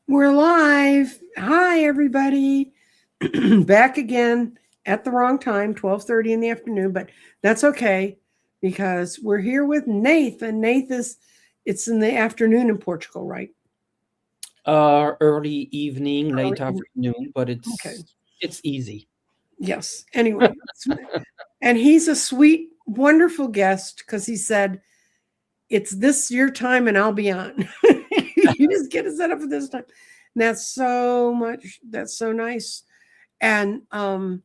We're live. Hi, everybody. Back again at the wrong time, 12:30 in the afternoon, but that's okay because we're here with Nathe, and Nathe is it's in the afternoon in Portugal, right? Early evening, late Early- afternoon, but Okay. it's easy. Yes. Anyway, and he's a sweet, wonderful guest because he said, "It's this your time and I'll be on." You just get it set up for this time. And that's so nice. And I'm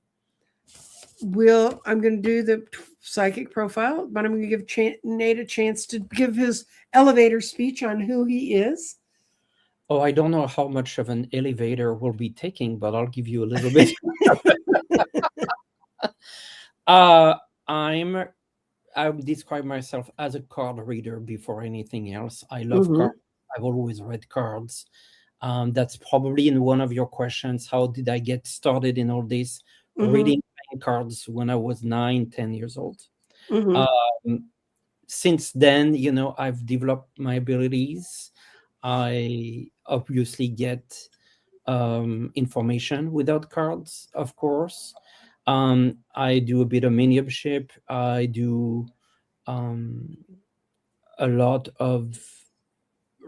going to do the psychic profile, but I'm going to give Nate a chance to give his elevator speech on who he is. Oh, I don't know how much of an elevator we'll be taking, but I'll give you a little bit. Uh, I'm I would describe myself as a card reader before anything else. I love Mm-hmm. cards. I've always read cards. That's probably in one of your questions. How did I get started in all this? Mm-hmm. Reading playing cards when I was 9, 10 years old. Mm-hmm. Um, since then, I've developed my abilities. I obviously get information without cards, of course. I do a bit of mediumship. I do um, a lot of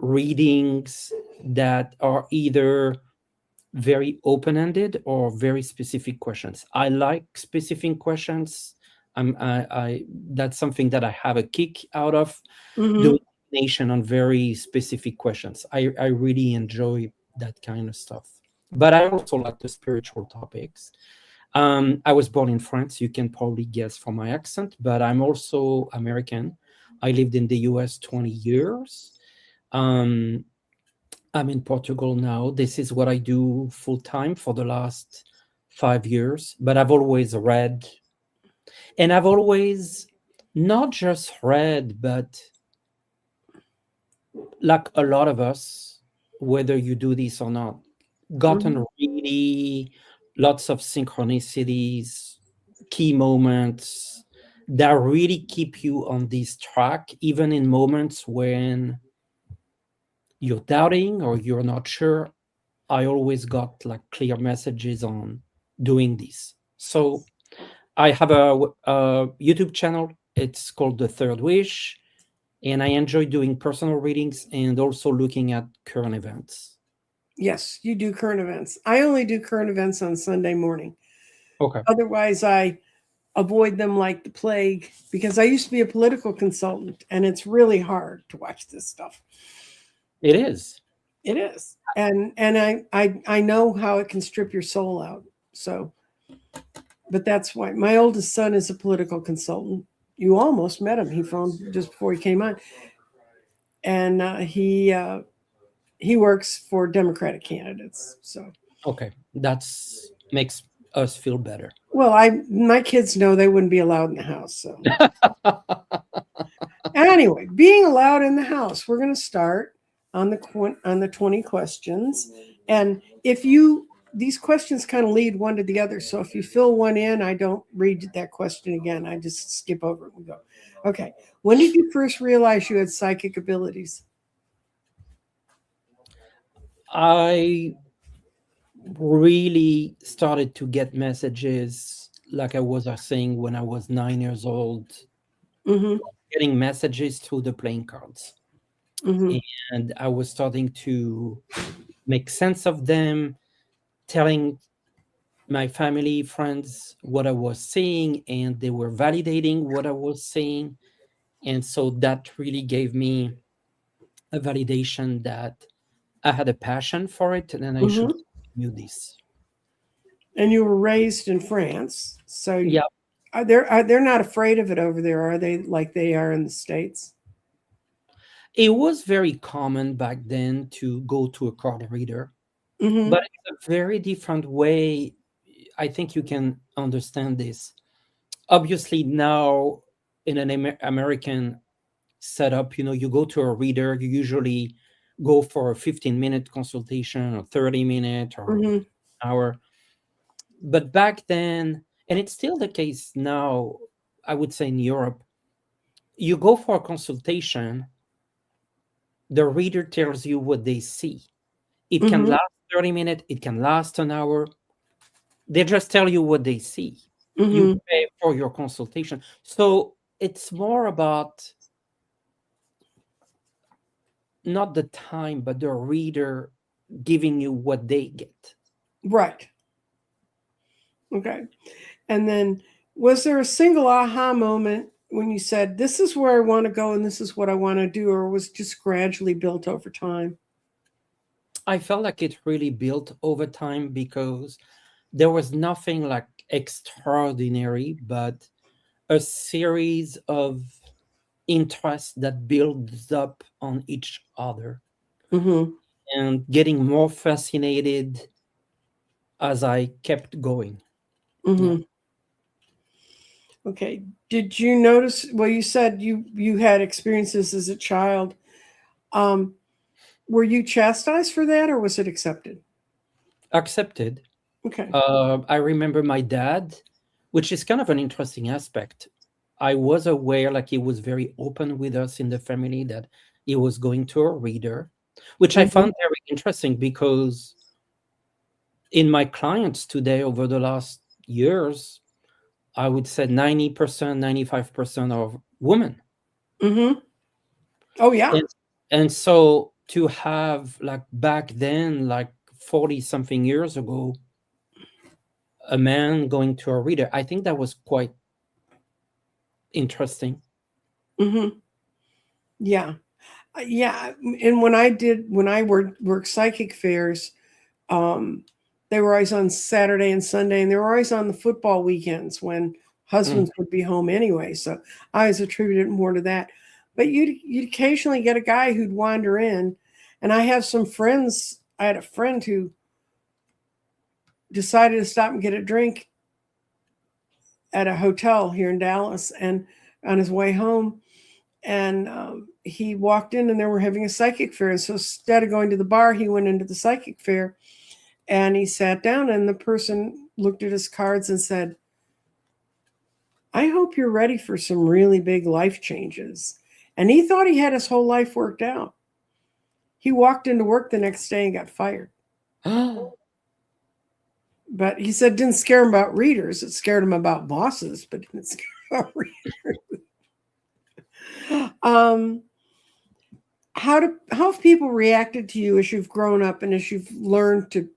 readings that are either very open-ended or very specific questions. I like specific questions. I That's something that I have a kick out of Mm-hmm. doing nation on very specific questions. I really enjoy that kind of stuff. But I also like the spiritual topics. I was born in France. You can probably guess from my accent, but I'm also American. I lived in the US 20 years. Um, I'm in Portugal now. This is what I do full time for the last 5 years. But I've always read, and I've always not just read, but like a lot of us, whether you do this or not, Mm-hmm. gotten really lots of synchronicities, key moments that really keep you on this track, even in moments when you're doubting or you're not sure. I always got like clear messages on doing this. So I have a YouTube channel. It's called The Third Wish, and I enjoy doing personal readings and also looking at current events. Yes, you do current events. I only do current events on Sunday morning. Okay, Otherwise, I avoid them like the plague because I used to be a political consultant, and it's really hard to watch this stuff. it is. It is. And I know how it can strip your soul out. So, but that's why my oldest son is a political consultant. You almost met him. He phoned just before he came on, and he works for Democratic candidates. So, Okay, that's makes us feel better. well, I my kids know they wouldn't be allowed in the house. So, anyway, being allowed in the house, we're going to start on the 20 questions. And if you these questions kind of lead one to the other. So if you fill one in, I don't read that question again. I just skip over it and go. Okay. When did you first realize you had psychic abilities? I really started to get messages like I was saying when I was 9 years old, Mm-hmm. getting messages through the playing cards. Mm-hmm. And I was starting to make sense of them, telling my family, friends what I was seeing, and they were validating what I was seeing. And so that really gave me a validation that I had a passion for it and then I should Mm-hmm. continue this. And you were raised in France. So Yeah, they're not afraid of it over there, are they, like they are in the States? it was very common back then to go to a card reader, Mm-hmm. but it's a very different way. I think you can understand this. Obviously, now in an American setup, you go to a reader, you usually go for a 15-minute consultation or 30-minute or Mm-hmm. hour. But back then, and it's still the case now, I would say in Europe, you go for a consultation, the reader tells you what they see. It can last 30 minutes, it can last an hour. They just tell you what they see. You pay for your consultation. So it's more about not the time, but the reader giving you what they get. Right. Okay. And then was there a single aha moment when you said, this is where I want to go and this is what I want to do, or was it just gradually built over time? I felt like it really built over time because there was nothing like extraordinary, but a series of interests that builds up on each other and getting more fascinated as I kept going. Yeah. Okay. Did you notice, well, you said you had experiences as a child. Were you chastised for that or was it accepted? Accepted. Okay. I remember my dad, which is kind of an interesting aspect. I was aware, like he was very open with us in the family, that he was going to a reader, which I found very interesting because in my clients today over the last years, I would say 90%, 95% of women. Oh, yeah. And so to have, like, back then, like 40 something years ago, a man going to a reader, I think that was quite interesting. Yeah. Yeah. And when I worked psychic fairs, they were always on Saturday and Sunday, and they were always on the football weekends when husbands would be home anyway. So I always attributed it more to that. But you'd occasionally get a guy who'd wander in, and I have some friends. I had a friend who decided to stop and get a drink at a hotel here in Dallas, and on his way home, and he walked in, and they were having a psychic fair. And so instead of going to the bar, he went into the psychic fair. And he sat down, and the person looked at his cards and said, I hope you're ready for some really big life changes. And he thought he had his whole life worked out. He walked into work the next day and got fired. But he said it didn't scare him about readers. It scared him about bosses, but didn't scare him about readers. How have people reacted to you as you've grown up and as you've learned to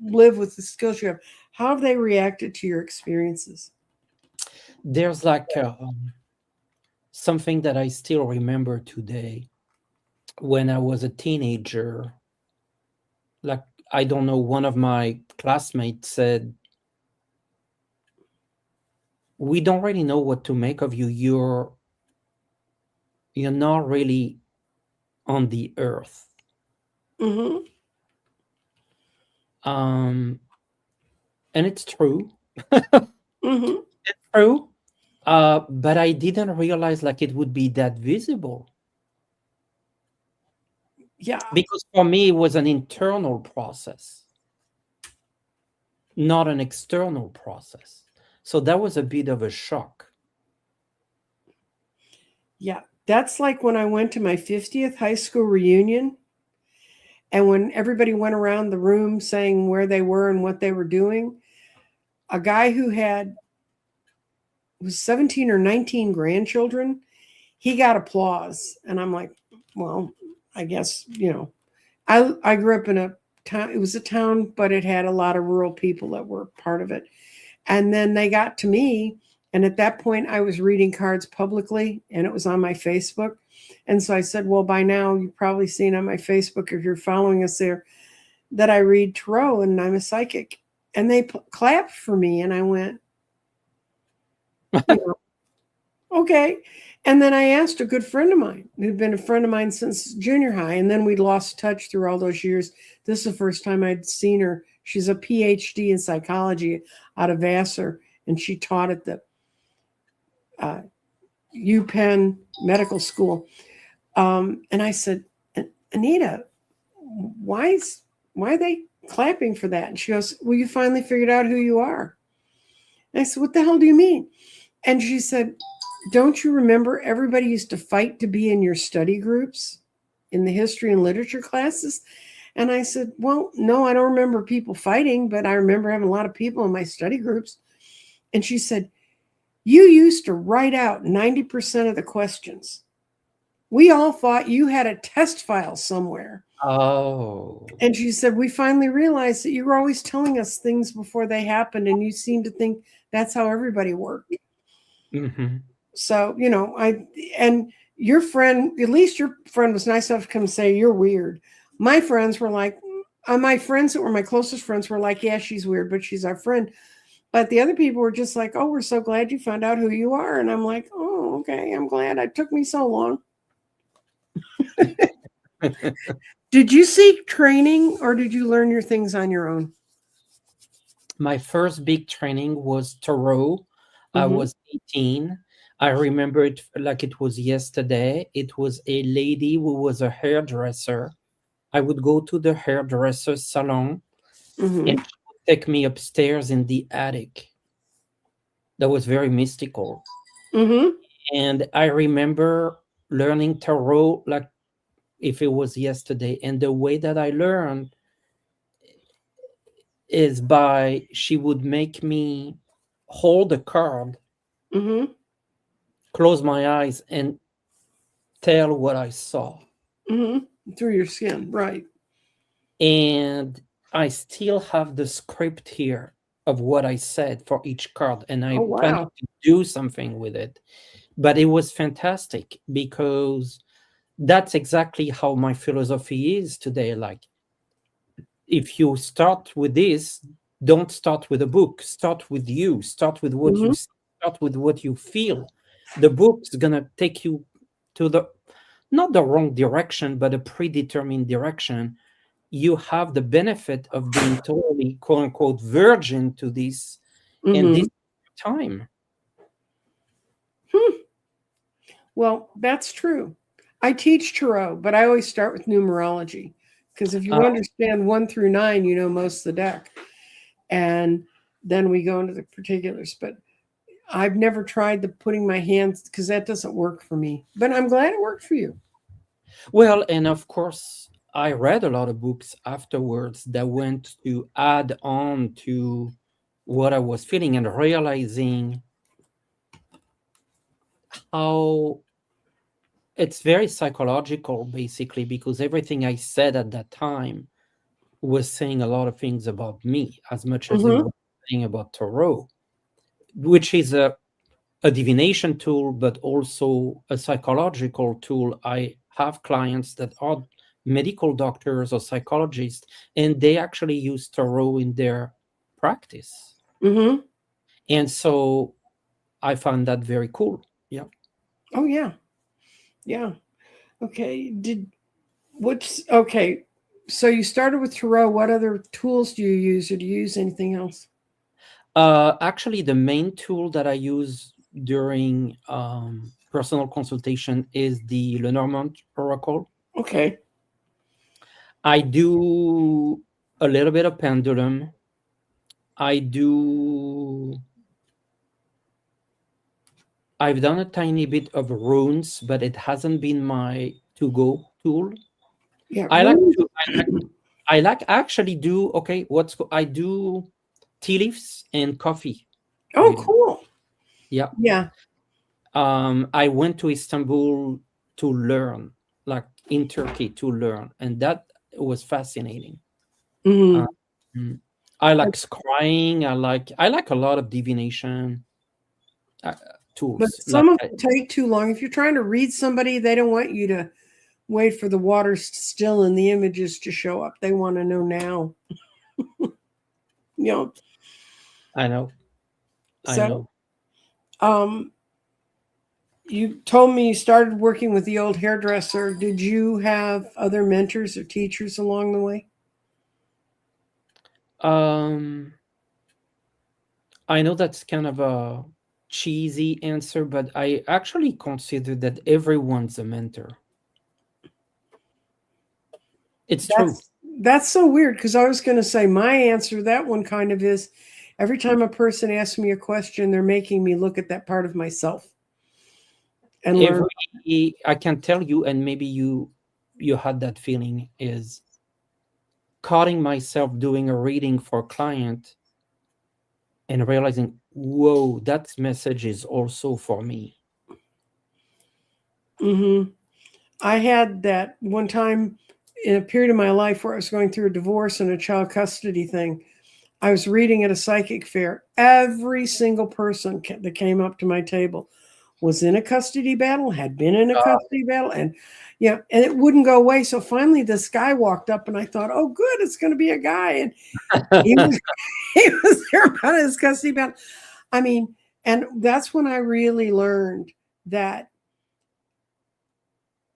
live with the skills you have? How have they reacted to your experiences? There's like something that I still remember today. When I was a teenager, like, I don't know, one of my classmates said, we don't really know what to make of you. You're not really on the earth. And it's true. It's true. But I didn't realize like it would be that visible. Yeah. Because for me, it was an internal process, not an external process. So that was a bit of a shock. Yeah. That's like when I went to my 50th high school reunion. And when everybody went around the room saying where they were and what they were doing, a guy who was 17 or 19 grandchildren, he got applause. And I'm like, well, I guess, I grew up in a town. It was a town, but it had a lot of rural people that were part of it. And then they got to me. And at that point, I was reading cards publicly, and it was on my Facebook. And so I said, well, by now, you've probably seen on my Facebook, if you're following us there, that I read tarot and I'm a psychic. And they clapped for me. And I went, okay. And then I asked a good friend of mine, who'd been a friend of mine since junior high, and then we'd lost touch through all those years. This is the first time I'd seen her. She's a PhD in psychology out of Vassar, and she taught at the UPenn Medical School. And I said, Anita, why are they clapping for that? And she goes, well, you finally figured out who you are. And I said, what the hell do you mean? And she said, don't you remember everybody used to fight to be in your study groups in the history and literature classes? And I said, well, no, I don't remember people fighting, but I remember having a lot of people in my study groups. And she said, you used to write out 90% of the questions. We all thought you had a test file somewhere. Oh. And she said, we finally realized that you were always telling us things before they happened, and you seem to think that's how everybody worked. Mm-hmm. So, and your friend, at least your friend was nice enough to come say, you're weird. My friends were like, my friends that were my closest friends were like, yeah, she's weird, but she's our friend. But the other people were just like, oh, we're so glad you found out who you are. And I'm like, oh, okay, I'm glad. It took me so long. Did you seek training or did you learn your things on your own? My first big training was tarot. I Mm-hmm. was 18. I remember it like it was yesterday. It was a lady who was a hairdresser. I would go to the hairdresser salon and Mm-hmm. she would take me upstairs in the attic. That was very mystical. Mm-hmm. And I remember learning tarot like if it was yesterday. And the way that I learned is by she would make me hold a card, Mm-hmm. close my eyes, and tell what I saw. Mm-hmm. Through your skin, right. And I still have the script here of what I said for each card, and Oh, I'm planning wow. to do something with it. But it was fantastic because that's exactly how my philosophy is today. Like, if you start with this, don't start with a book, start with you, start with what Mm-hmm. you see, start with what you feel. The book's gonna take you to the not the wrong direction, but a predetermined direction. You have the benefit of being totally quote unquote virgin to this and Mm-hmm. this time. Hmm. Well, that's true. I teach tarot, but I always start with numerology because if you Uh, understand 1 through 9, you know most of the deck. And then we go into the particulars. But I've never tried the putting my hands because that doesn't work for me. But I'm glad it worked for you. well, and of course, I read a lot of books afterwards that went to add on to what I was feeling and realizing how it's very psychological, basically, because everything I said at that time was saying a lot of things about me as much as it Mm-hmm. was saying about tarot, which is a divination tool, but also a psychological tool. I have clients that are medical doctors or psychologists, and they actually use tarot in their practice. Mm-hmm. And so I found that very cool. Yeah. Oh, yeah. Yeah. Okay. What's okay? So you started with tarot. What other tools do you use, or do you use anything else? Actually, the main tool that I use during personal consultation is the Lenormand Oracle. Okay. I do a little bit of pendulum. I do. I've done a tiny bit of runes, but it hasn't been my to-go tool. Yeah. I like to. I like actually do okay. I do tea leaves and coffee Oh, reading. cool. Yeah. Yeah. I went to Istanbul to learn, like in Turkey to learn, and that was fascinating. Uh, Mm-hmm. mm, I like scrying. I like a lot of divination uh, But tools. Like some of them take too long. If you're trying to read somebody, they don't want you to wait for the waters to still and the images to show up. They want to know now. You know. I know, I So, know. um, you told me you started working with the old hairdresser. Did you have other mentors or teachers along the way? Um, I know that's kind of a cheesy answer, but I actually consider that everyone's a mentor. It's true. That's so weird because I was going to say my answer to that one kind of is every time a person asks me a question, they're making me look at that part of myself and learn. Every I can tell you, and maybe you had that feeling is caught myself doing a reading for a client and realizing, whoa, that message is also for me. Mm-hmm. I had that one time in a period of my life where I was going through a divorce and a child custody thing. I was reading at a psychic fair. Every single person that came up to my table was in a custody battle, had been in a custody battle, and yeah, and it wouldn't go away. So finally, this guy walked up, and I thought, "Oh, good, it's going to be a guy." And he was he was there about his custody battle. I mean, and that's when I really learned that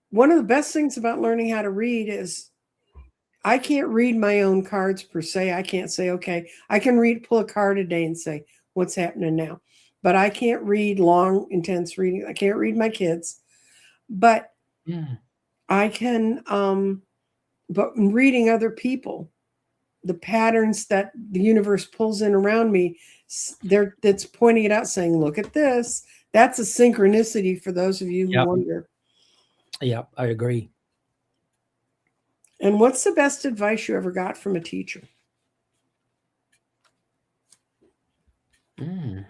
one of the best things about learning how to read is I can't read my own cards per se. I can't say, okay, I can pull a card a day and say, what's happening now? But I can't read long, intense reading. I can't read my kids. But Yeah. I can, but in reading other people, the patterns that the universe pulls in around me, that's pointing it out, saying, look at this. That's a synchronicity for those of you who wonder. Yeah, I agree. And what's the best advice you ever got from a teacher? Mm.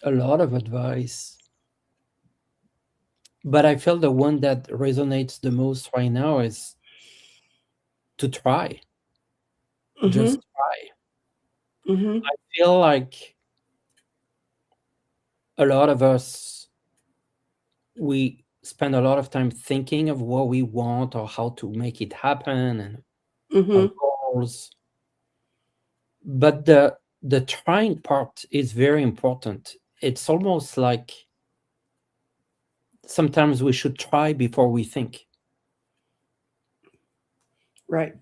A lot of advice. But I feel the one that resonates the most right now is to try. Mm-hmm. Just try. Mm-hmm. I feel like a lot of us, we spend a lot of time thinking of what we want or how to make it happen and our Mm-hmm. goals. But the trying part is very important. It's almost like sometimes we should try before we think. Right.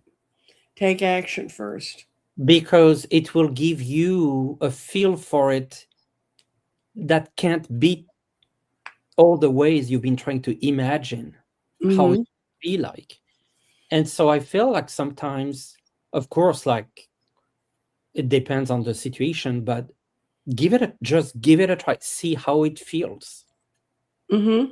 Take action first. Because it will give you a feel for it that can't beat all the ways you've been trying to imagine how it Mm-hmm. would be like. And so I feel like sometimes, of course, like it depends on the situation, but just give it a try, see how it feels. Mm-hmm.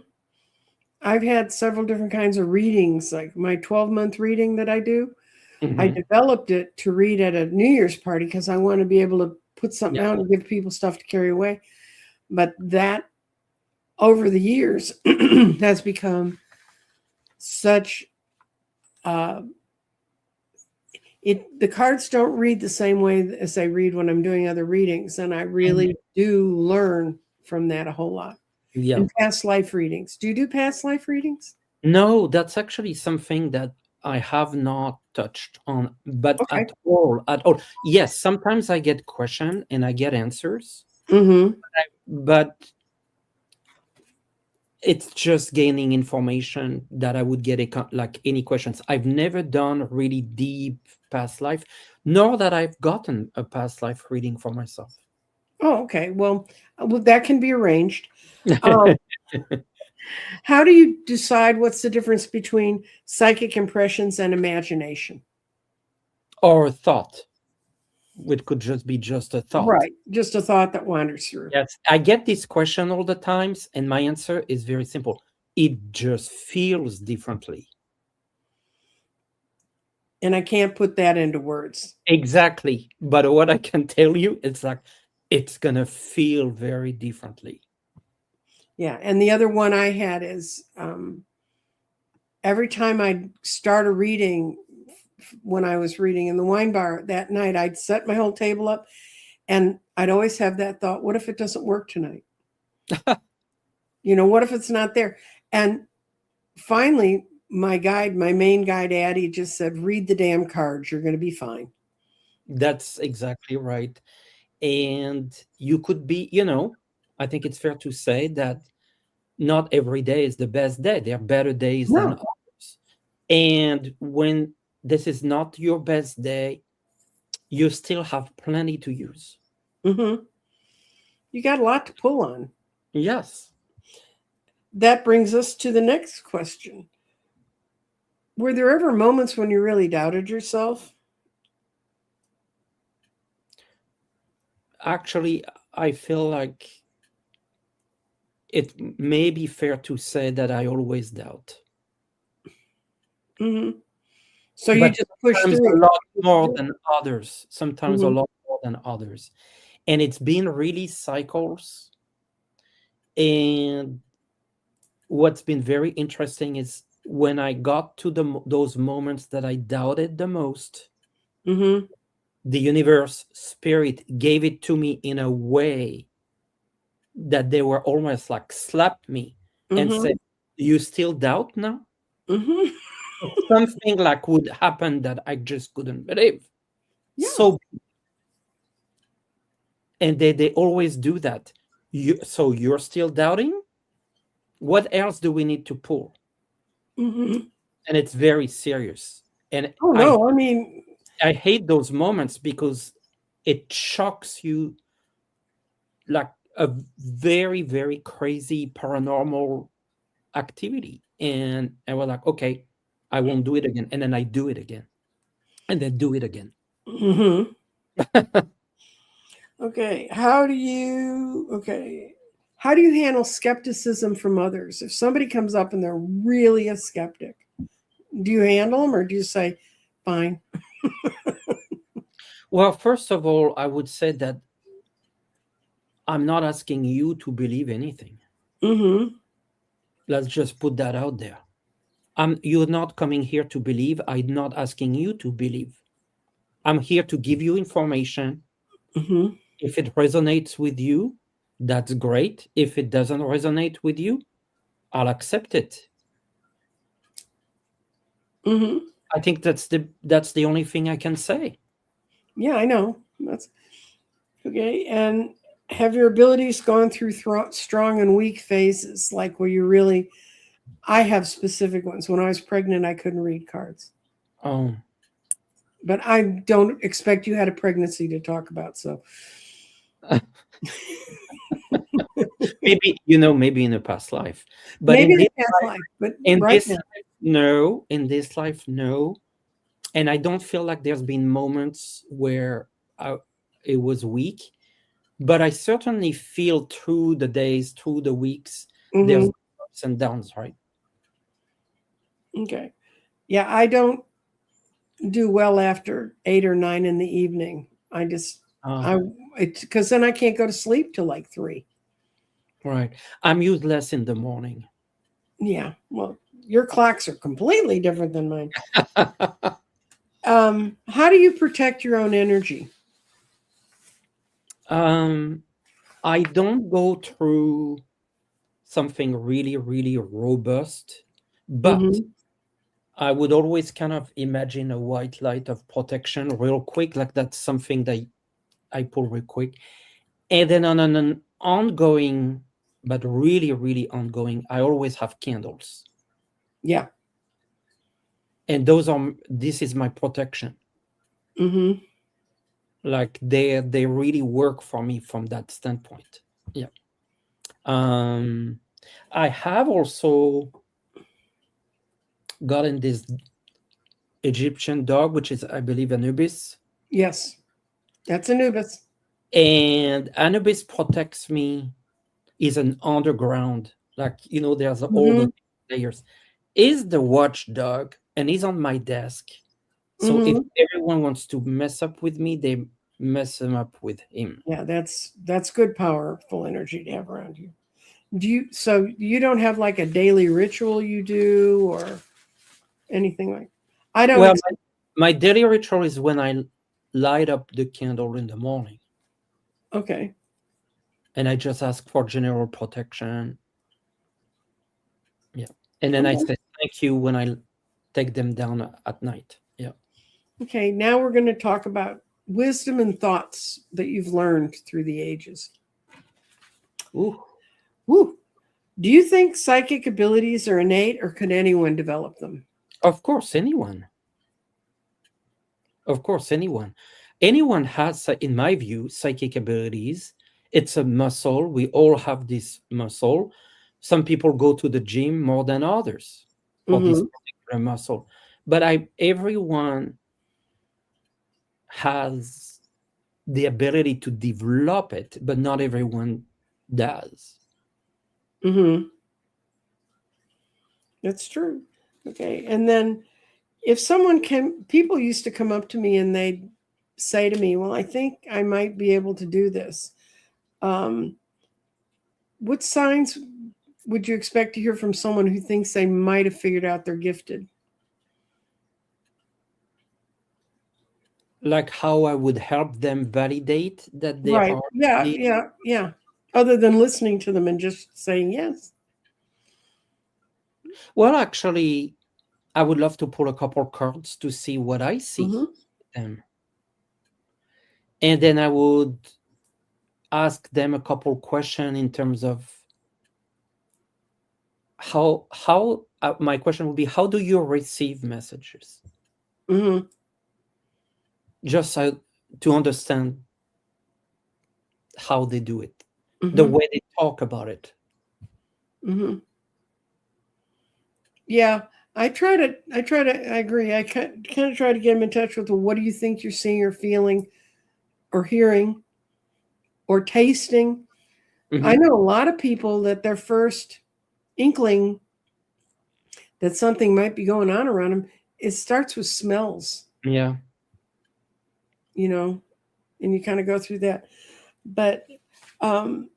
I've had several different kinds of readings, like my 12-month reading that I do. I Mhm. developed it to read at a New Year's party because I want to be able to put something Yeah. out and give people stuff to carry away. But that over the years has become such uh, the cards don't read the same way as they read when I'm doing other readings, and I Mhm. really do learn from that a whole lot. Yeah. And past life readings. Do you do past life readings? No, that's actually something that I have not touched on, but Okay. at all. Yes, sometimes I get question and I get answers, Mm-hmm. but it's just gaining information that I would get like any questions. I've never done really deep past life, nor that I've gotten a past life reading for myself. Oh, okay. Well, that can be arranged. Um, how do you decide what's the difference between psychic impressions and imagination? Or a thought, which could just be just a thought. Right. Just a thought that wanders through. Yes, I get this question all the times, and my answer is very simple. It just feels differently. And I can't put that into words. Exactly. But what I can tell you is like it's gonna feel very differently. Yeah. And the other one I had is every time I'd start a reading, when I was reading in the wine bar that night, I'd set my whole table up and I'd always have that thought, what if it doesn't work tonight? What if it's not there? And finally, my main guide, Addie, just said, read the damn cards. You're going to be fine. That's exactly right. And you could be, I think it's fair to say that not every day is the best day. There are better days than No. others. And when this is not your best day, you still have plenty to use. Mm-hmm. You got a lot to pull on. Yes. That brings us to the next question. Were there ever moments when you really doubted yourself? Actually, I feel like it may be fair to say that I always doubt. Mm-hmm. So you But just push sometimes a through. lot more than others. Sometimes a Mm-hmm. lot more than others. And it's been really cycles. And what's been very interesting is when I got to those moments that I doubted the most, Mm-hmm. the universe, spirit gave it to me in a way that they were almost like slapped me and Mm-hmm. said, "You still doubt now?" Mm-hmm. Something like would happen that I just couldn't believe. Yeah. So, and they always do that. So you're still doubting? What else do we need to pull? Mm-hmm. And it's very serious. And Oh no, I mean, I hate those moments because it shocks you like a very, very crazy paranormal activity. And I was like, okay, I won't do it again. And then I do it again. And then do it again. mm-hmm. Okay. How do you handle skepticism from others? If somebody comes up and they're really a skeptic, do you handle them or do you say, fine? Well, first of all, I would say that I'm not asking you to believe anything. Mm-hmm. Let's just put that out there. You're not coming here to believe. I'm not asking you to believe. I'm here to give you information. Mm-hmm. If it resonates with you, that's great. If it doesn't resonate with you, I'll accept it. Mm-hmm. I think that's the only thing I can say. Yeah, I know. That's okay. And have your abilities gone through strong and weak phases, like where you really? I have specific ones. When I was pregnant, I couldn't read cards, Oh, but I don't expect you had a pregnancy to talk about. So maybe in a past life, but maybe in a past life, but in right this now, life, no. In this life, no. And I don't feel like there's been moments where it was weak, but I certainly feel through the days, through the weeks, there's hmm ups and downs, right? okay, yeah, I don't do well after 8 or 9 in the evening. I just Uh, I it because then I can't go to sleep till like 3. right. I'm useless in the morning. Yeah, well, your clocks are completely different than mine. How do you protect your own energy? um, I don't go through something really, really robust, but Mm-hmm. I would always kind of imagine a white light of protection real quick, like that's something that I pull real quick. And then on an ongoing, but really, really ongoing, I always have candles. Yeah. And this is my protection. Mm-hmm. Like they really work for me from that standpoint. Yeah. Um I have also gotten this Egyptian dog, which is I believe Anubis. Yes, that's Anubis. And Anubis protects me, is an underground, like there's all Mm-hmm. the layers. Is the watchdog and he's on my desk. So if Mm-hmm. everyone wants to mess up with me, they mess them up with him. Yeah, that's good, powerful energy to have around you. So you don't have like a daily ritual you do or anything like? I don't. Well, my daily ritual is when I light up the candle in the morning Okay. and I just ask for general protection. Yeah. And then I Okay. say thank you when I take them down at night. Yeah. Okay. Now we're going to talk about wisdom and thoughts that you've learned through the ages. Ooh. Woo. Do you think psychic abilities are innate, or could anyone develop them? Of course, anyone. Of course, anyone. Anyone has, in my view, psychic abilities. It's a muscle. We all have this muscle. Some people go to the gym more than others for this Mm-hmm. particular muscle. But everyone has the ability to develop it, but not everyone does. Mm-hmm. That's true. Okay. And then if someone can, people used to come up to me and they'd say to me, well, I think I might be able to do this. Um, what signs would you expect to hear from someone who thinks they might have figured out they're gifted? Like how I would help them validate that they Right. are Yeah. indeed. Yeah. Yeah. Other than listening to them and just saying yes. Well, actually, I would love to pull a couple cards to see what I see Mm-hmm. in them. And then I would ask them a couple questions in terms of how my question would be, how do you receive messages? Mm-hmm. Just so, to understand how they do it, the Mm-hmm. way they talk about it. Mm-hmm. Yeah. I agree. I kind of try to get them in touch with, well, what do you think you're seeing or feeling or hearing or tasting? I Mhm. know a lot of people that their first inkling that something might be going on around them, it starts with smells, Yeah. you know, and you kind of go through that. But um,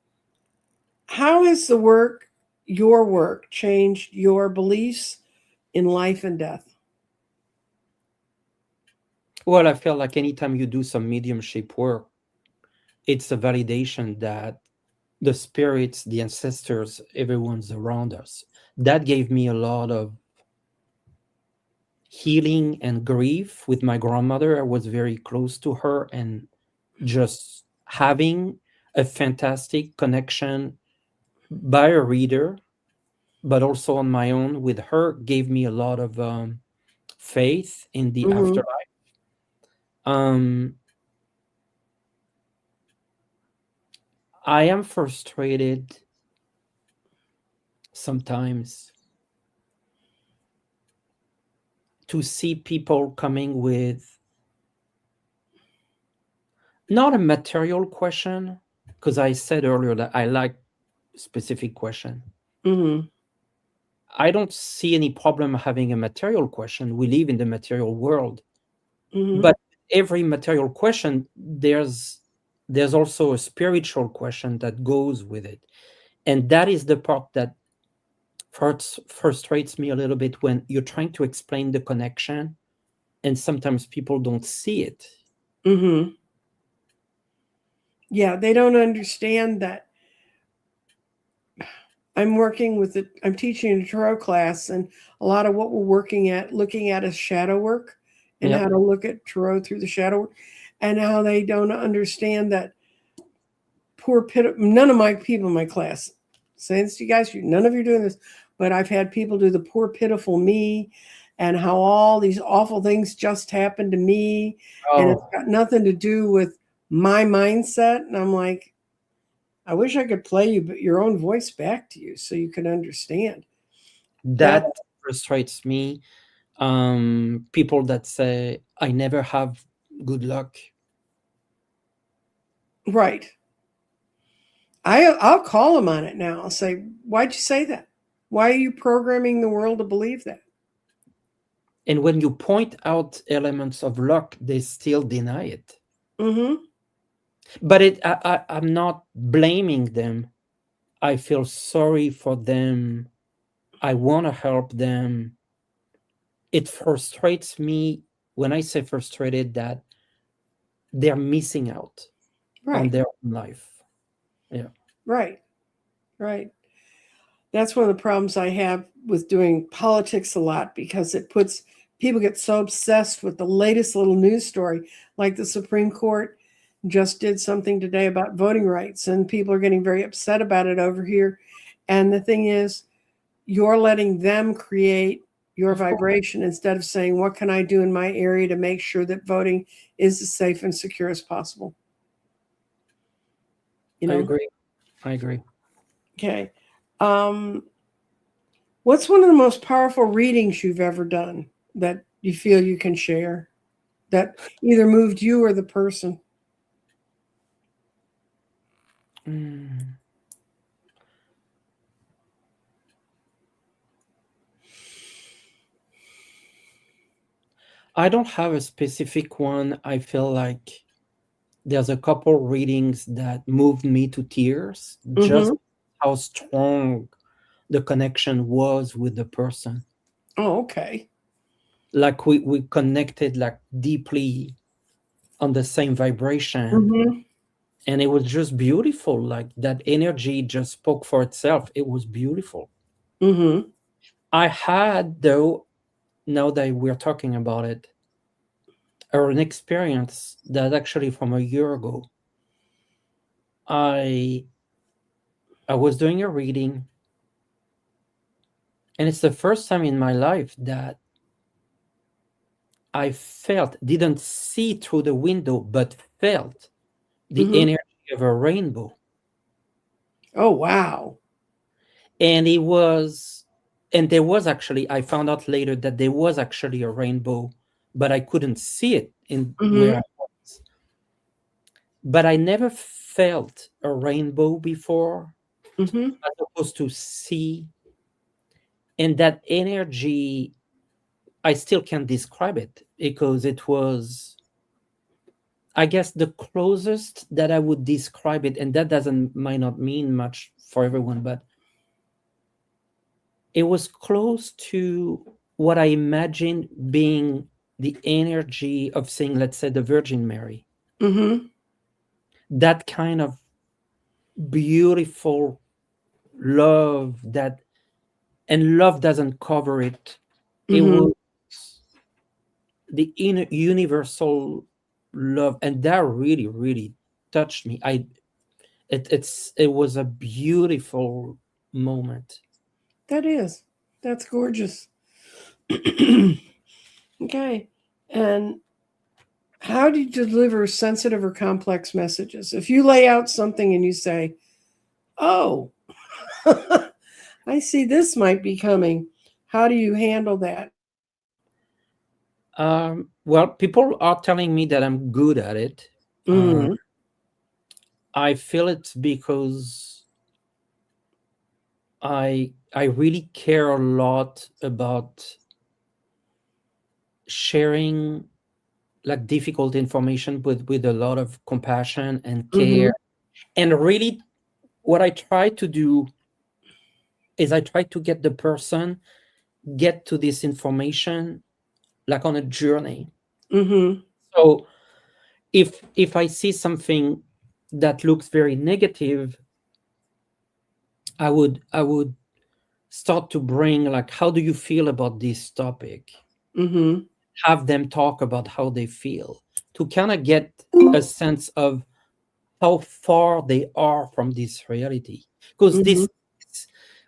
how has your work, changed your beliefs in life and death? Well, I feel like anytime you do some mediumship work, it's a validation that the spirits, the ancestors, everyone's around us. That gave me a lot of healing and grief with my grandmother. I was very close to her, and just having a fantastic connection by a reader, but also on my own with her, gave me a lot of faith in the Mm-hmm. afterlife. Um, I am frustrated sometimes to see people coming with not a material question, because I said earlier that I like specific question. Mm-hmm. I don't see any problem having a material question. We live in the material world, Mm-hmm. but every material question, there's also a spiritual question that goes with it, and that is the part that frustrates me a little bit when you're trying to explain the connection, and sometimes people don't see it. Mm-hmm. Yeah, they don't understand that I'm teaching a tarot class, and a lot of what we're looking at is shadow work and Yep. how to look at tarot through the shadow work, and how they don't understand that none of my people in my class, saying this to you guys, none of you are doing this, but I've had people do the poor, pitiful me and how all these awful things just happened to me. And it's Oh, got nothing to do with my mindset. And I'm like, I wish I could play you, but your own voice back to you so you can understand that. that frustrates me. People that say I never have good luck. Right. I'll call them on it now. I'll say, why'd you say that? Why are you programming the world to believe that? And when you point out elements of luck, they still deny it. Mm-hmm. But I'm not blaming them. I feel sorry for them. I want to help them. It frustrates me when I say frustrated that they're missing out on Right. their own life. Yeah. Right. Right. That's one of the problems I have with doing politics a lot, because it puts people get so obsessed with the latest little news story, like the Supreme Court just did something today about voting rights, and people are getting very upset about it over here. And the thing is, you're letting them create your Of course. vibration instead of saying, what can I do in my area to make sure that voting is as safe and secure as possible? You I know? agree. I agree. Okay. Um, What's one of the most powerful readings you've ever done that you feel you can share, that either moved you or the person? Mm. I don't have a specific one. I feel like there's a couple readings that moved me to tears, just Mm-hmm. how strong the connection was with the person. Oh, okay. Like we connected like deeply on the same vibration. Mm-hmm. And it was just beautiful. Like that energy just spoke for itself. It was beautiful. Mm-hmm. I had, though, now that we're talking about it, an experience that actually from a year ago. I I was doing a reading, and it's the first time in my life that I felt, didn't see through the window, but felt the Mm-hmm. energy of a rainbow. Oh, wow. And it was, and there was actually, I found out later that there was actually a rainbow, but I couldn't see it in where Mm-hmm. I was. But I never felt a rainbow before, Mm-hmm. as opposed to see. And that energy, I still can't describe it because it was, I guess, the closest that I would describe it, and that doesn't might not mean much for everyone, but it was close to what I imagined being the energy of seeing, let's say, the Virgin Mary. Mm-hmm. That kind of beautiful love that, and love doesn't cover it. It Mm-hmm. was the universal love, and that really, really touched me. It was a beautiful moment. That is. That's gorgeous. Okay. And how do you deliver sensitive or complex messages? If you lay out something and you say, oh, I see this might be coming, how do you handle that? Well, people are telling me that I'm good at it. Mm-hmm. I feel it's because I really care a lot about sharing like difficult information with a lot of compassion and Mm-hmm. care. And really, what I try to do is I try to get the person get to this information like on a journey. Mm-hmm. So if I see something that looks very negative, I would start to bring like, how do you feel about this topic? Mm-hmm. Have them talk about how they feel, to kind of get a sense of how far they are from this reality. Because Mm-hmm. this,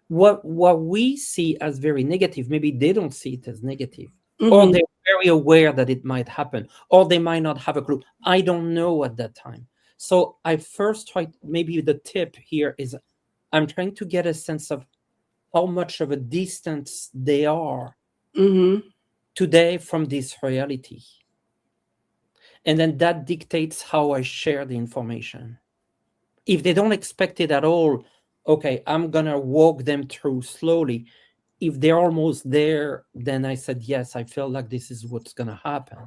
what we see as very negative, maybe they don't see it as negative, or Mm-hmm. they're very aware that it might happen, or they might not have a clue. I don't know at that time. So I first try, maybe the tip here is I'm trying to get a sense of how much of a distance they are Mm-hmm. today from this reality. And then that dictates how I share the information. If they don't expect it at all, okay, I'm gonna walk them through slowly. If they're almost there, then I said, yes, I feel like this is what's gonna happen.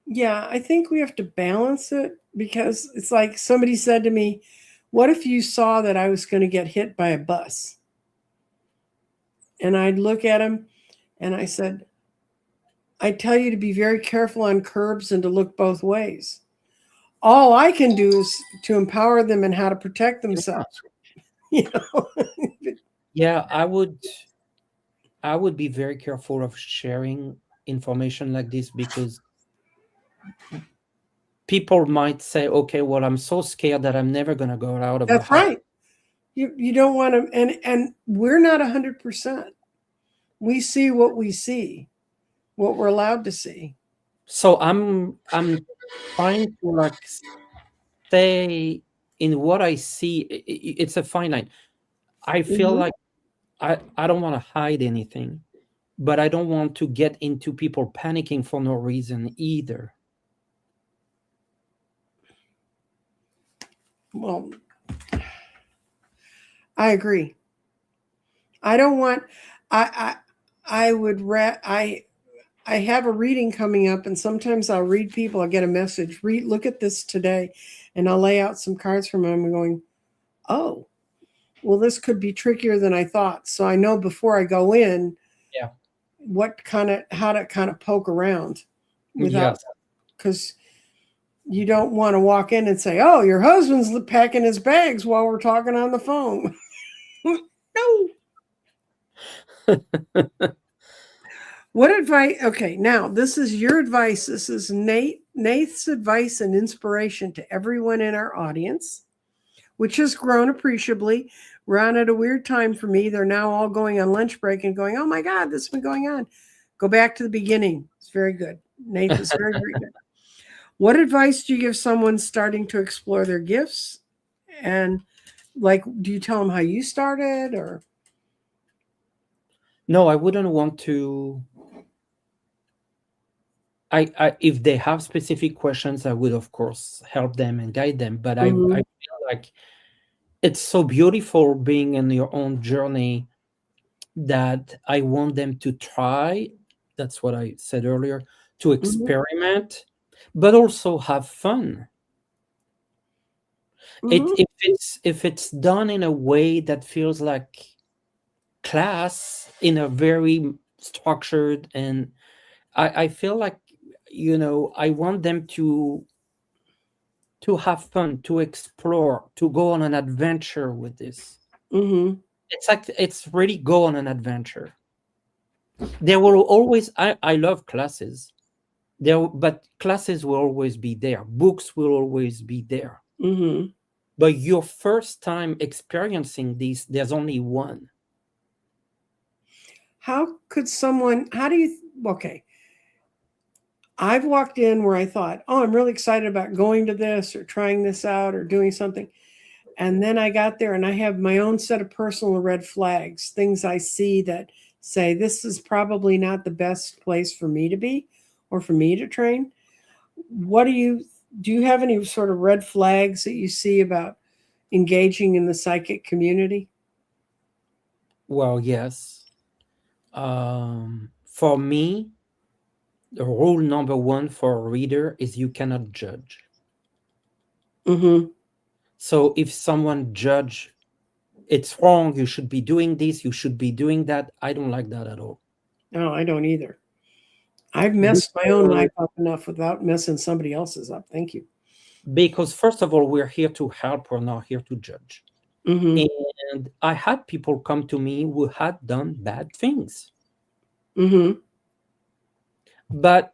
Yeah, I think we have to balance it because it's like somebody said to me, what if you saw that I was going to get hit by a bus? And I'd look at him and I said, I tell you to be very careful on curbs and to look both ways. All I can do is to empower them in how to protect Yeah, themselves. You know? yeah, I would be very careful of sharing information like this, because people might say, okay, well, I'm so scared that I'm never gonna go out of the That's house. right. You don't want to, and we're not 100%. We see what we see, what we're allowed to see. So I'm trying to like stay in what I see. It's a fine line. I feel Mhm. like I don't want to hide anything, but I don't want to get into people panicking for no reason either. Well, I agree. I don't want. I I would. I have a reading coming up, and sometimes I'll read people. I get a message. Look at this today, and I'll lay out some cards from them. And going, oh, well, this could be trickier than I thought. So I know before I go in, Yeah. how to kind of poke around without, Yes. because you don't want to walk in and say, oh, your husband's packing his bags while we're talking on the phone. No. What advice? Okay, now this is your advice. This is Nate's advice and inspiration to everyone in our audience, which has grown appreciably. We're on at a weird time for me. They're now all going on lunch break and going, oh my God, this has been going on. Go back to the beginning. It's very good. Nathe is very, very good. What advice do you give someone starting to explore their gifts? And like, do you tell them how you started or? No, I wouldn't want to. If they have specific questions, I would of course help them and guide them. But I feel like it's so beautiful being in your own journey that I want them to try. That's what I said earlier, to experiment, but also have fun. If it's done in a way that feels like class, in a very structured, and I feel like, I want them to have fun, to explore, to go on an adventure with this. It's like, it's really go on an adventure. There will always, I love classes there, but classes will always be there, books will always be there. But your first time experiencing these, there's only one. How do you, okay. I've walked in where I thought, oh, I'm really excited about going to this or trying this out or doing something. And then I got there and I have my own set of personal red flags, things I see that say this is probably not the best place for me to be or for me to train. Do you have any sort of red flags that you see about engaging in the psychic community? Well, yes. For me, the rule number one for a reader is you cannot judge. So if someone judge, it's wrong, you should be doing this, you should be doing that, I don't like that at all. No, I don't either. I've messed my own life up enough without messing somebody else's up. Thank you. Because first of all, we're here to help, we're not here to judge. And I had people come to me who had done bad things. But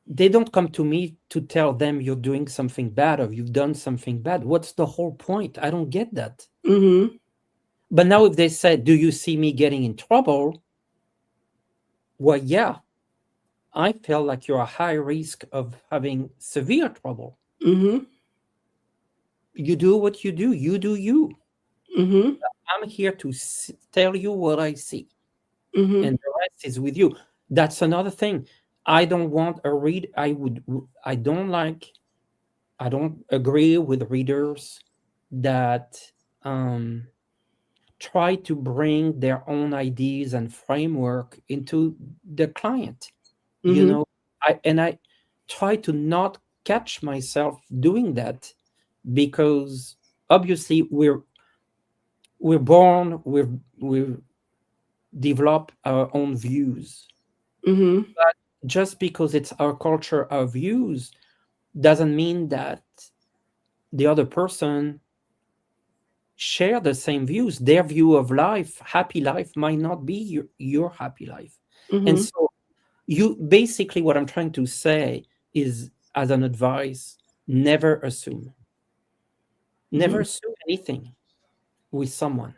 they don't come to me to tell them you're doing something bad or you've done something bad. What's the whole point? I don't get that. But now if they say, do you see me getting in trouble? Well, yeah, I feel like you're a high risk of having severe trouble. You do what you do. You do you. I'm here to tell you what I see. And the rest is with you. That's another thing. I don't want a read. I don't agree with readers that try to bring their own ideas and framework into the client. I try to not catch myself doing that, because obviously we're born, we develop our own views. But just because it's our culture, our views, doesn't mean that the other person share the same views. Their view of life, happy life, might not be your happy life. And so basically what I'm trying to say is, as an advice, never assume. Never assume anything with someone,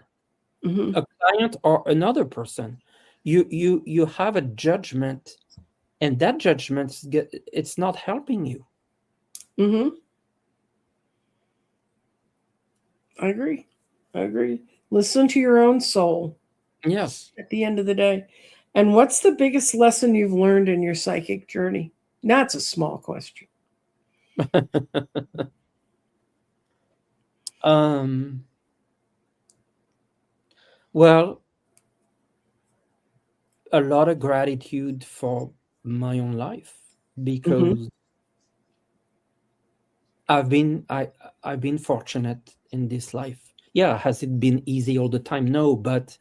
a client or another person. You have a judgment, and that judgment, it's not helping you. I agree. Listen to your own soul. Yes. At the end of the day. And what's the biggest lesson you've learned in your psychic journey? That's a small question. Well, a lot of gratitude for my own life Mm-hmm. because I've been fortunate in this life. Yeah, has it been easy all the time? No, but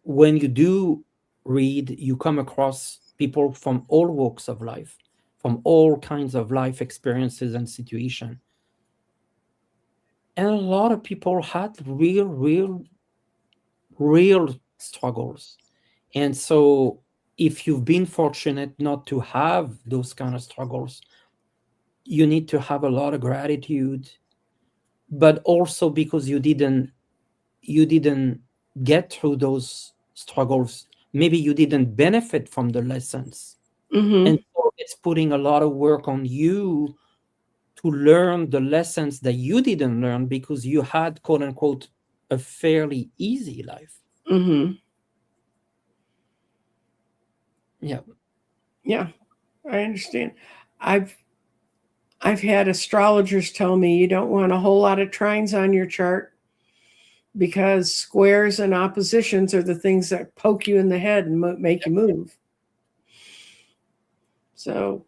when you do read, you come across people from all walks of life, from all kinds of life experiences and situation. And a lot of people had real struggles. And so if you've been fortunate not to have those kind of struggles, you need to have a lot of gratitude, but also because you didn't get through those struggles, maybe you didn't benefit from the lessons. And Mm-hmm. so it's putting a lot of work on you to learn the lessons that you didn't learn because you had, quote unquote, a fairly easy life. Mm-hmm. Yeah. Yeah, I understand. I've I've had astrologers tell me you don't want a whole lot of trines on your chart because squares and oppositions are the things that poke you in the head and make you move. So,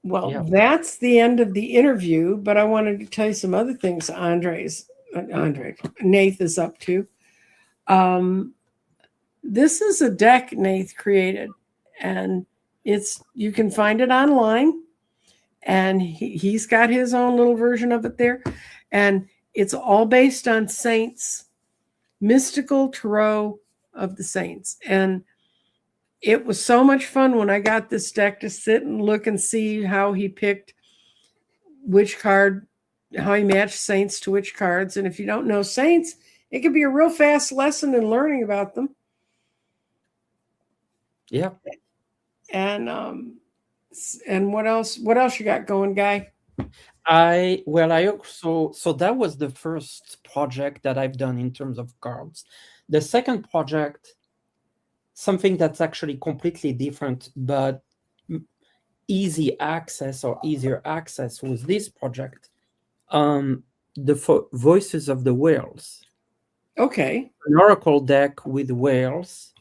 well, Yeah. that's the end of the interview, but I wanted to tell you some other things Nathe is up to. Um, this is a deck Nathe created, and you can find it online, and he's got his own little version of it there, and it's all based on saints, mystical tarot of the saints. And it was so much fun when I got this deck to sit and look and see how he picked which card, how he matched saints to which cards. And if you don't know saints, it could be a real fast lesson in learning about them. Yeah. And what else? What else you got going, Guy? I also, so that was the first project that I've done in terms of cards. The second project, something that's actually completely different, but easy access or easier access, was this project, the Voices of the Whales, Okay. an oracle deck with whales,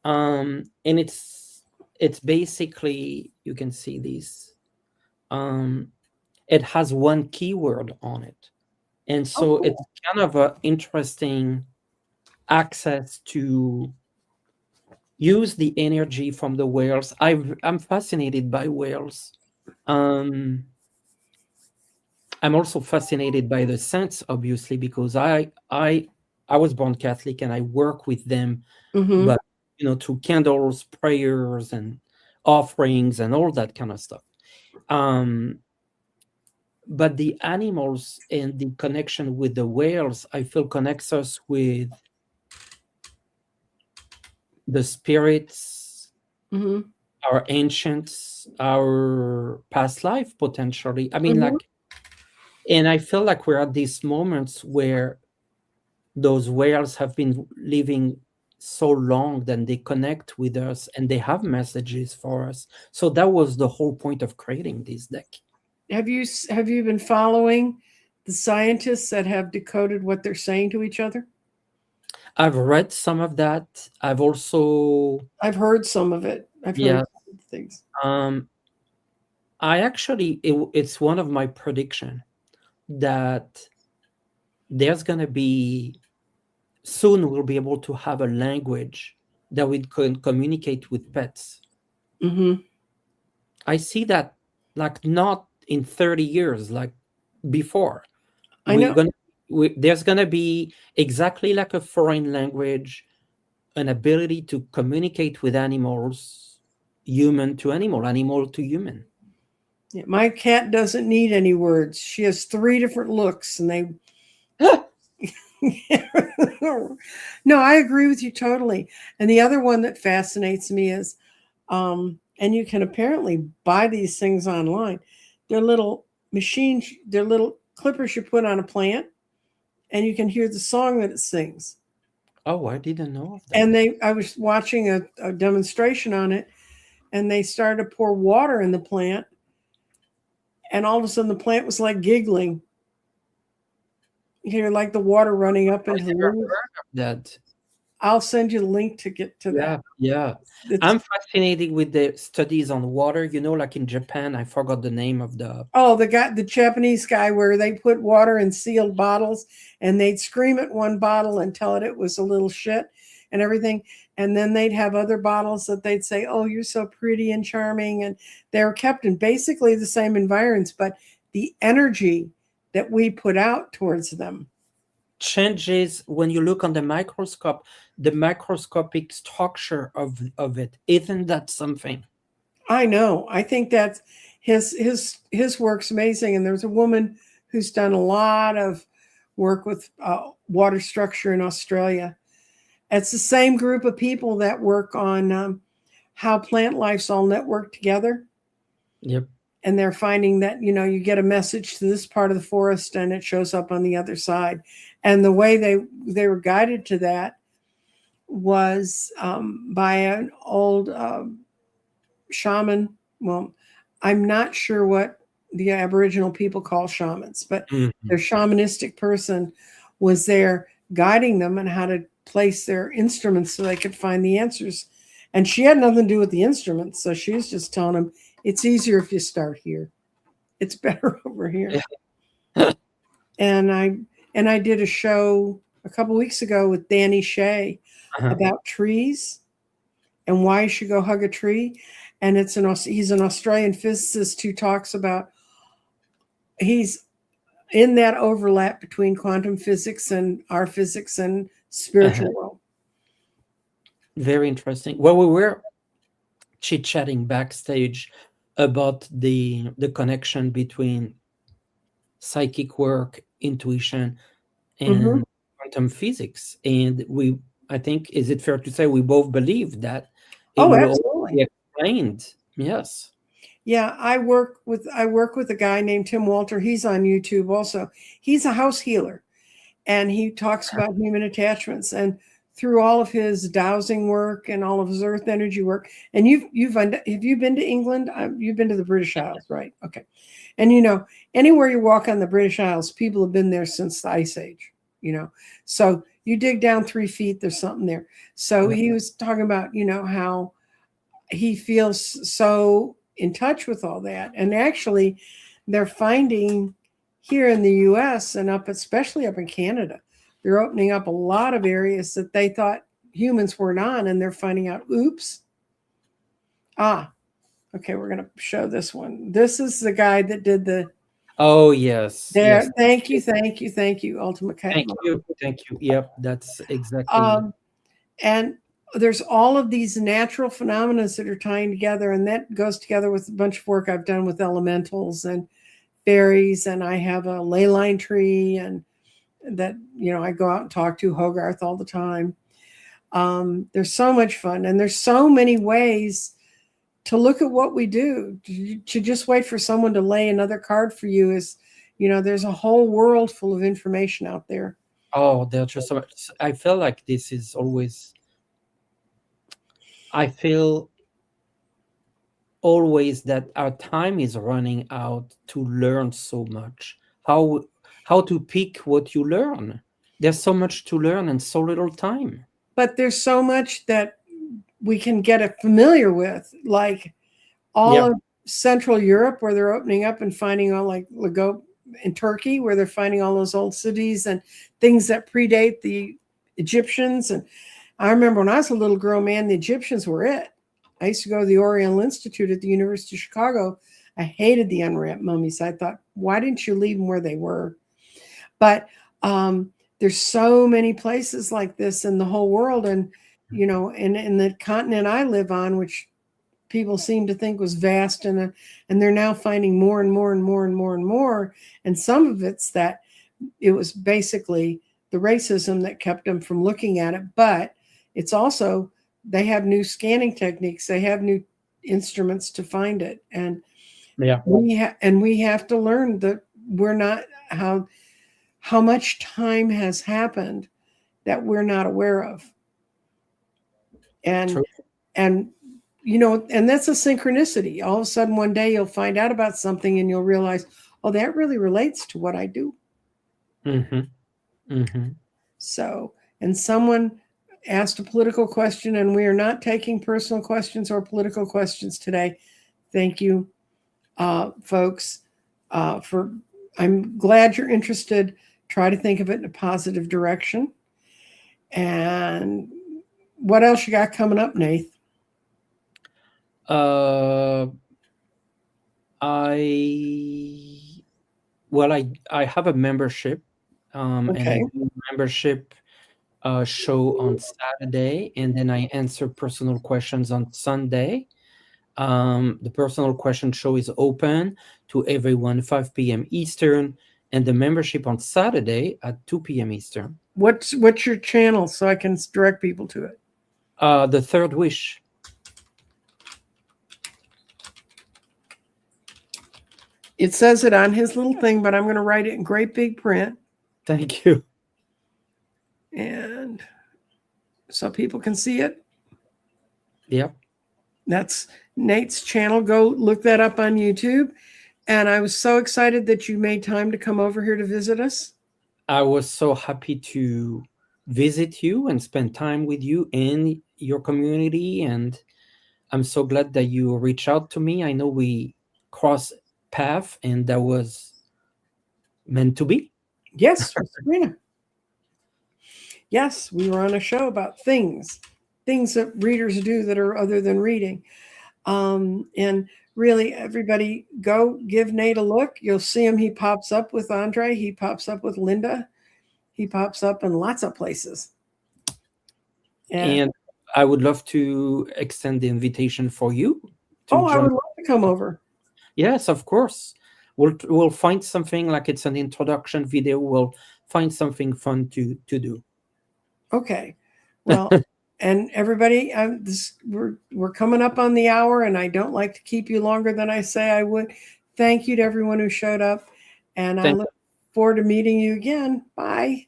and it's basically, you can see this, it has one keyword on it, and Oh, so it's cool. kind of an interesting access to use the energy from the whales. I'm fascinated by whales. um I'm also fascinated by the saints, obviously, because I was born Catholic and I work with them, Mm-hmm. but through candles, prayers, and offerings and all that kind of stuff. Um, but the animals and the connection with the whales, I feel, connects us with the spirits, Mm-hmm. our ancients, our past life potentially. I mean, Mm-hmm. like, and I feel like we're at these moments where those whales have been living so long that they connect with us and they have messages for us. So that was the whole point of creating this deck. Have you been following the scientists that have decoded what they're saying to each other? I've read some of that. I've also, I've heard some of it. I've heard yeah, things. um, I actually, it's one of my prediction that there's gonna be, soon we'll be able to have a language that we can communicate with pets. Mm-hmm. I see that, like, not in 30 years, like before. I We're know. gonna there's gonna be exactly like a foreign language, an ability to communicate with animals, human to animal, animal to human. Yeah, my cat doesn't need any words. She has three different looks, and they. No, I agree with you totally. And the other one that fascinates me is, and you can apparently buy these things online. They're little machines. They're little clippers you put on a plant, and you can hear the song that it sings. Oh, I didn't know of that. And I was watching a demonstration on it, and they started to pour water in the plant, and all of a sudden the plant was like giggling. You hear like the water running up I into the never leaves. heard of that. I'll send you the link to get to that. Yeah. I'm fascinated with the studies on water. Like in Japan, I forgot the name of the. Oh, the Japanese guy where they put water in sealed bottles and they'd scream at one bottle and tell it was a little shit and everything. And then they'd have other bottles that they'd say, oh, you're so pretty and charming. And they were kept in basically the same environments, but the energy that we put out towards them changes when you look on the microscope, the microscopic structure of it. Isn't that something? I know. I think that's his work's amazing. And there's a woman who's done a lot of work with water structure in Australia. It's the same group of people that work on how plant life's all networked together. Yep. And they're finding that, you get a message to this part of the forest and it shows up on the other side. And the way they were guided to that was by an old shaman. Well, I'm not sure what the Aboriginal people call shamans, but their shamanistic person was there guiding them on how to place their instruments so they could find the answers. And she had nothing to do with the instruments. So she was just telling them, it's easier if you start here. It's better over here. And I did a show a couple weeks ago with Danny Shea about trees and why you should go hug a tree. And he's an Australian physicist who talks about, he's in that overlap between quantum physics and our physics and spiritual world. Very interesting. Well, we were chit-chatting backstage about the connection between psychic work, intuition, and quantum physics. And I think, is it fair to say we both believe that it will absolutely be explained? Yes. Yeah, I work with a guy named Tim Walter. He's on YouTube also. He's a house healer, and he talks about human attachments. And through all of his dowsing work and all of his earth energy work, and have you been to England? You've been to the British Isles, right? Okay. And anywhere you walk on the British Isles, people have been there since the Ice Age. So you dig down 3 feet, there's something there. So he was talking about how he feels so in touch with all that. And actually, they're finding here in the US and especially up in Canada, they're opening up a lot of areas that they thought humans weren't on, and they're finding out, oops. Okay, we're going to show this one. This is the guy that did the. Oh, yes. There. Yes. Thank you, Ultimate Cat. Thank you. Yep, that's exactly. And there's all of these natural phenomena that are tying together, and that goes together with a bunch of work I've done with elementals and fairies, and I have a ley line tree, and that I go out and talk to Hogarth all the time. There's so much fun, and there's so many ways to look at what we do. To just wait for someone to lay another card for you is, there's a whole world full of information out there. Oh, there's just so much. I feel like this is always. I feel always that our time is running out to learn so much. How to pick what you learn. There's so much to learn and so little time. But there's so much that we can get familiar with, like all of Central Europe, where they're opening up and finding all, like Lego in Turkey, where they're finding all those old cities and things that predate the Egyptians. And I remember when I was a little girl, man, the Egyptians were it. I used to go to the Oriental Institute at the University of Chicago. I hated the unwrapped mummies. I thought, why didn't you leave them where they were? But there's so many places like this in the whole world. And, and in the continent I live on, which people seem to think was vast, and they're now finding more and more and more and more and more. And some of it's that it was basically the racism that kept them from looking at it. But it's also, they have new scanning techniques. They have new instruments to find it. And we have to learn that we're not, how much time has happened that we're not aware of. And, and that's a synchronicity. All of a sudden, one day you'll find out about something and you'll realize, oh, that really relates to what I do. So, and someone asked a political question, and we are not taking personal questions or political questions today. Thank you, folks. I'm glad you're interested. Try to think of it in a positive direction. And what else you got coming up, Nathe? I have a membership, and I Okay. do a membership show on Saturday, and then I answer personal questions on Sunday. The personal question show is open to everyone, 5 p.m. Eastern, and the membership on Saturday at 2 p.m. Eastern. What's your channel so I can direct people to it? The Third Wish. It says it on his little thing, but I'm going to write it in great big print. Thank you. And so people can see it. Yep. That's Nate's channel. Go look that up on YouTube. And I was so excited that you made time to come over here to visit us. I was so happy to visit you and spend time with you in your community. And I'm so glad that you reached out to me. I know we crossed paths, and that was meant to be. Yes, Sabrina. Yes, we were on a show about things that readers do that are other than reading. And really, everybody go give Nate a look. You'll see him. He pops up with Andre. He pops up with Linda. He pops up in lots of places. And I would love to extend the invitation for you. I would love to come over. Yes, of course. We'll find something like it's an introduction video. We'll find something fun to do. Okay. Well, and everybody, we're coming up on the hour, and I don't like to keep you longer than I say I would. Thank you to everyone who showed up, and I look forward to meeting you again. Bye.